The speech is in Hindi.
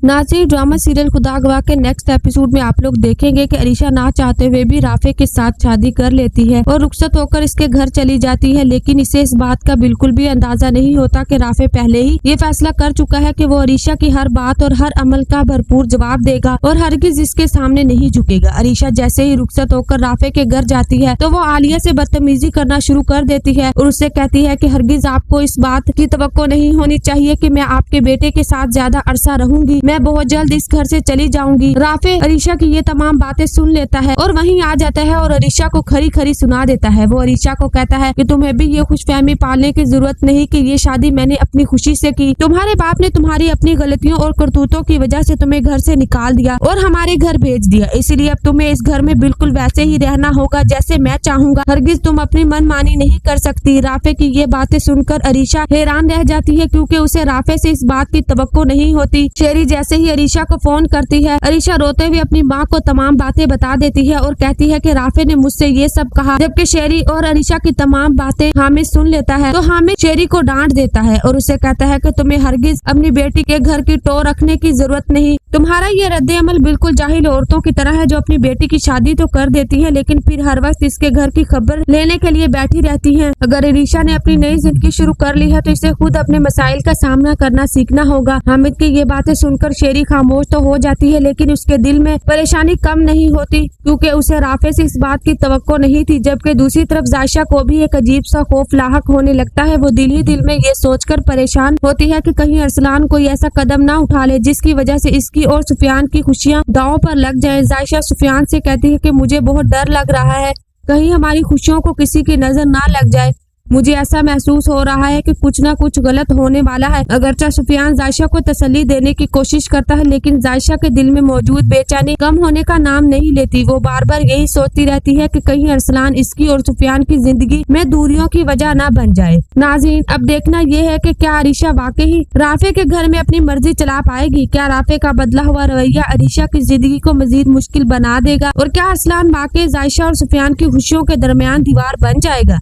नाज़रीन, ड्रामा सीरियल खुदा गवाह के नेक्स्ट एपिसोड में आप लोग देखेंगे कि अरीशा ना चाहते हुए भी राफे के साथ शादी कर लेती है और रुखसत होकर इसके घर चली जाती है। लेकिन इसे इस बात का बिल्कुल भी अंदाजा नहीं होता कि राफे पहले ही ये फैसला कर चुका है कि वो अरीशा की हर बात और हर अमल का भरपूर जवाब देगा और हरगिज इसके सामने नहीं झुकेगा। अरीशा जैसे ही रुखसत होकर राफे के घर जाती है तो वो आलिया से बदतमीजी करना शुरू कर देती है और उससे कहती है कि हरगिज आपको इस बात की तवक्को नहीं होनी चाहिए कि मैं आपके बेटे के साथ ज्यादा अरसा रहूंगी। मैं बहुत जल्द इस घर से चली जाऊंगी। राफे अरीशा की ये तमाम बातें सुन लेता है और वहीं आ जाता है और अरीशा को खरी खरी सुना देता है। वो अरीशा को कहता है कि तुम्हें भी ये खुशफहमी पालने की जरूरत नहीं कि ये शादी मैंने अपनी खुशी से की। तुम्हारे बाप ने तुम्हारी अपनी गलतियों और करतूतों की वजह से तुम्हें घर से निकाल दिया और हमारे घर भेज दिया, इसलिए अब तुम्हें इस घर में बिल्कुल वैसे ही रहना होगा जैसे मैं चाहूंगा। हरगिज तुम अपनी मनमानी नहीं कर सकती। राफे की ये बातें सुनकर अरीशा हैरान रह जाती है क्योंकि उसे राफे से इस बात की तवक्को नहीं होती। शेरी जैसे ही अरीशा को फोन करती है, अरीशा रोते हुए अपनी माँ को तमाम बातें बता देती है और कहती है कि राफे ने मुझसे ये सब कहा, जबकि शेरी और अरीशा की तमाम बातें हामिद सुन लेता है तो हामिद शेरी को डांट देता है और उसे कहता है कि तुम्हें हरगिज अपनी बेटी के घर की टो रखने की जरूरत नहीं। तुम्हारा ये रद्द अमल बिल्कुल जाहिल औरतों की तरह है जो अपनी बेटी की शादी तो कर देती है लेकिन फिर हर वक्त इसके घर की खबर लेने के लिए बैठी रहती हैं। अगर अरीशा ने अपनी नई जिंदगी शुरू कर ली है तो इसे खुद अपने मसाइल का सामना करना सीखना होगा। हामिद की ये बातें सुनकर शेरी खामोश तो हो जाती है लेकिन उसके दिल में परेशानी कम नहीं होती क्योंकि उसे राफे से इस बात की तवक्को नहीं थी। जबकि दूसरी तरफ जायशा को भी एक अजीब सा खौफ लाहक होने लगता है। वो दिल ही दिल में ये सोचकर परेशान होती है कि कहीं अरसलान कोई ऐसा कदम ना उठा ले जिसकी वजह से इसकी और सुफियान की खुशियां दांव पर लग जाएं। जायशा सुफियान से कहती है कि मुझे बहुत डर लग रहा है, कहीं हमारी खुशियों को किसी की नजर ना लग जाए। मुझे ऐसा महसूस हो रहा है कि कुछ ना कुछ गलत होने वाला है। अगरचे सुफियान जायशा को तसल्ली देने की कोशिश करता है लेकिन जायशा के दिल में मौजूद बेचैनी कम होने का नाम नहीं लेती। वो बार बार यही सोचती रहती है कि कहीं अरसलान इसकी और सुफियान की जिंदगी में दूरियों की वजह ना बन जाए। नाज़रीन, अब देखना यह है कि क्या अरीशा वाकई राफे के घर में अपनी मर्जी चला पाएगी। क्या राफे का बदला हुआ रवैया अरीशा की जिंदगी को मजीद मुश्किल बना देगा और क्या अरसलान वाकई जायशा और सुफियान की खुशियों के दरमियान दीवार बन जाएगा।